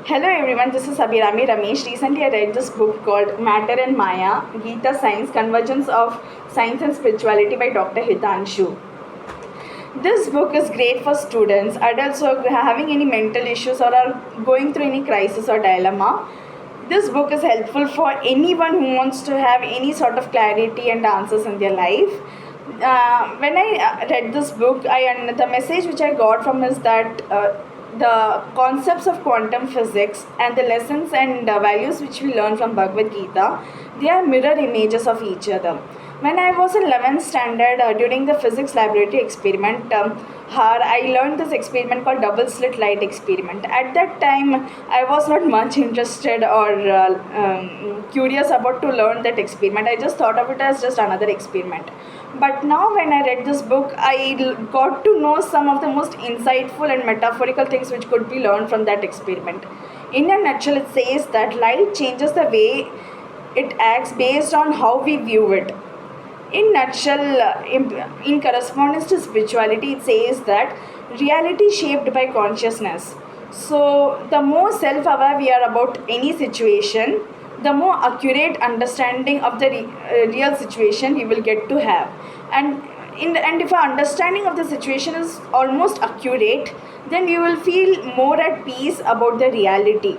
Hello everyone, this is Abhirami Ramesh. Recently I read this book called Matter and Maya, Gita Science, Convergence of Science and Spirituality by Dr. Hitanshu. This book is great for students, adults who are having any mental issues or are going through any crisis or dilemma. This book is helpful for anyone who wants to have any sort of clarity and answers in their life. When I read this book, the message which I got from is that the concepts of quantum physics and the lessons and values which we learn from Bhagavad Gita, they are mirror images of each other. When I was in 11th standard, during the physics laboratory experiment, I learned this experiment called double slit light experiment. At that time, I was not much interested or curious about to learn that experiment. I just thought of it as just another experiment. But now, when I read this book, got to know some of the most insightful and metaphorical things which could be learned from that experiment. In a nutshell, it says that light changes the way it acts based on how we view it. In nutshell, in correspondence to spirituality, it says that reality is shaped by consciousness. So the more self-aware we are about any situation, the more accurate understanding of the real situation we will get to have. And if our understanding of the situation is almost accurate, then we will feel more at peace about the reality.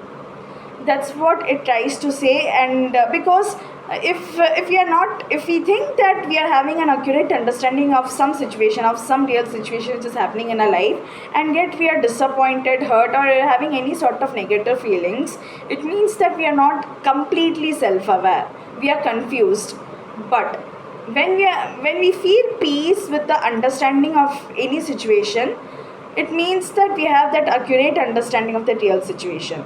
That's what it tries to say. And because if we think that we are having an accurate understanding of some situation, of some real situation which is happening in our life, and yet we are disappointed, hurt, or having any sort of negative feelings, it means that we are not completely self-aware, we are confused. But when we feel peace with the understanding of any situation, it means that we have that accurate understanding of the real situation.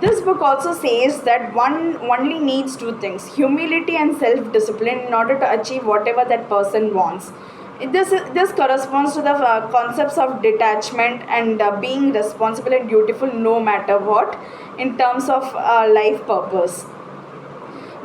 This book also says that one only needs two things: humility and self-discipline, in order to achieve whatever that person wants. This corresponds to the concepts of detachment and being responsible and dutiful no matter what, in terms of life purpose.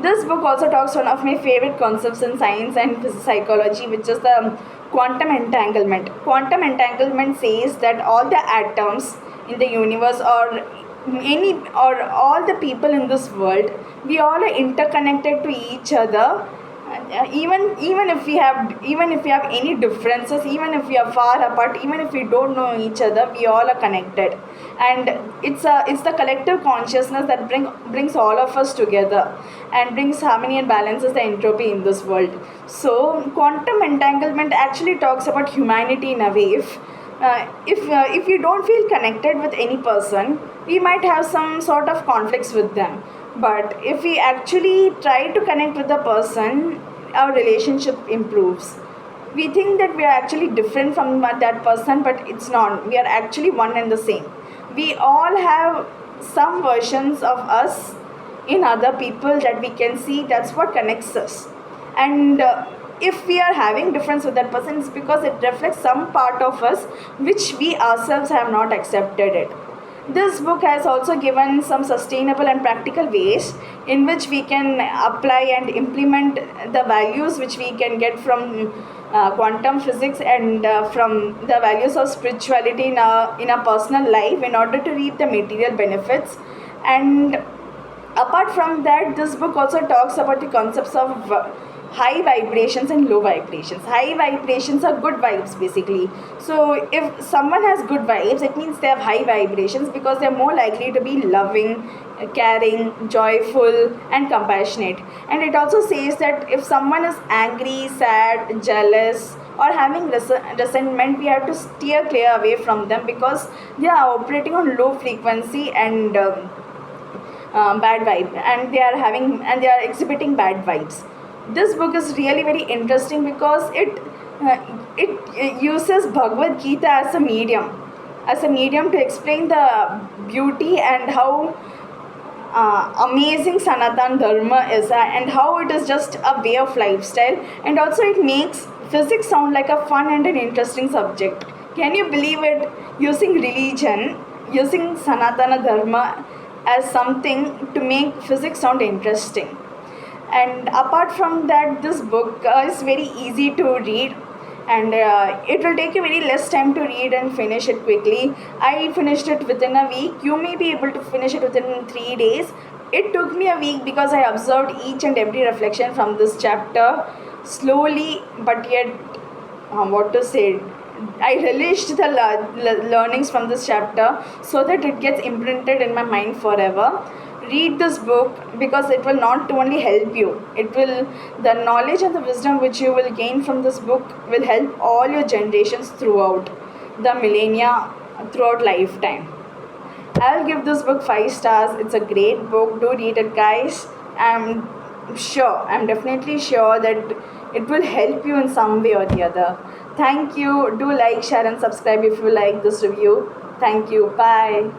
This book also talks one of my favorite concepts in science and psychology, which is the quantum entanglement. Quantum entanglement says that all the atoms in the universe, or all the people in this world, we all are interconnected to each other. Even if we have any differences, even if we are far apart, even if we don't know each other, we all are connected. And it's the collective consciousness that brings all of us together and brings harmony and balances the entropy in this world. So quantum entanglement actually talks about humanity in a way. If you don't feel connected with any person, we might have some sort of conflicts with them. But if we actually try to connect with the person, our relationship improves. We think that we are actually different from that person, but it's not. We are actually one and the same. We all have some versions of us in other people that we can see. That's what connects us. And if we are having difference with that person, it's because it reflects some part of us which we ourselves have not accepted it. This book has also given some sustainable and practical ways in which we can apply and implement the values which we can get from quantum physics and from the values of spirituality in a personal life, in order to reap the material benefits. And apart from that, this book also talks about the concepts of high vibrations and low vibrations. High vibrations are good vibes basically. So if someone has good vibes, it means they have high vibrations, because they're more likely to be loving, caring, joyful, and compassionate. And it also says that if someone is angry, sad, jealous, or having resentment, we have to steer clear away from them, because they are operating on low frequency and bad vibe, and they are exhibiting bad vibes. This book is really very interesting because it uses Bhagavad Gita as a medium to explain the beauty and how amazing Sanatan Dharma is, and how it is just a way of lifestyle. And also it makes physics sound like a fun and an interesting subject. Can you believe it? Using religion, using Sanatana Dharma as something to make physics sound interesting. And apart from that, this book is very easy to read. and it will take you very less time to read and finish it quickly. I finished it within a week. You may be able to finish it within 3 days. It took me a week because I observed each and every reflection from this chapter slowly, but yet, what to say, I relished the learnings from this chapter so that it gets imprinted in my mind forever. Read this book because it will not only help you, it will, the knowledge and the wisdom which you will gain from this book will help all your generations throughout the millennia, throughout lifetime. I'll give this book 5 stars. It's a great book. Do read it, guys. I'm definitely sure that it will help you in some way or the other. Thank you. Do like, share, and subscribe if you like this review. Thank you. Bye.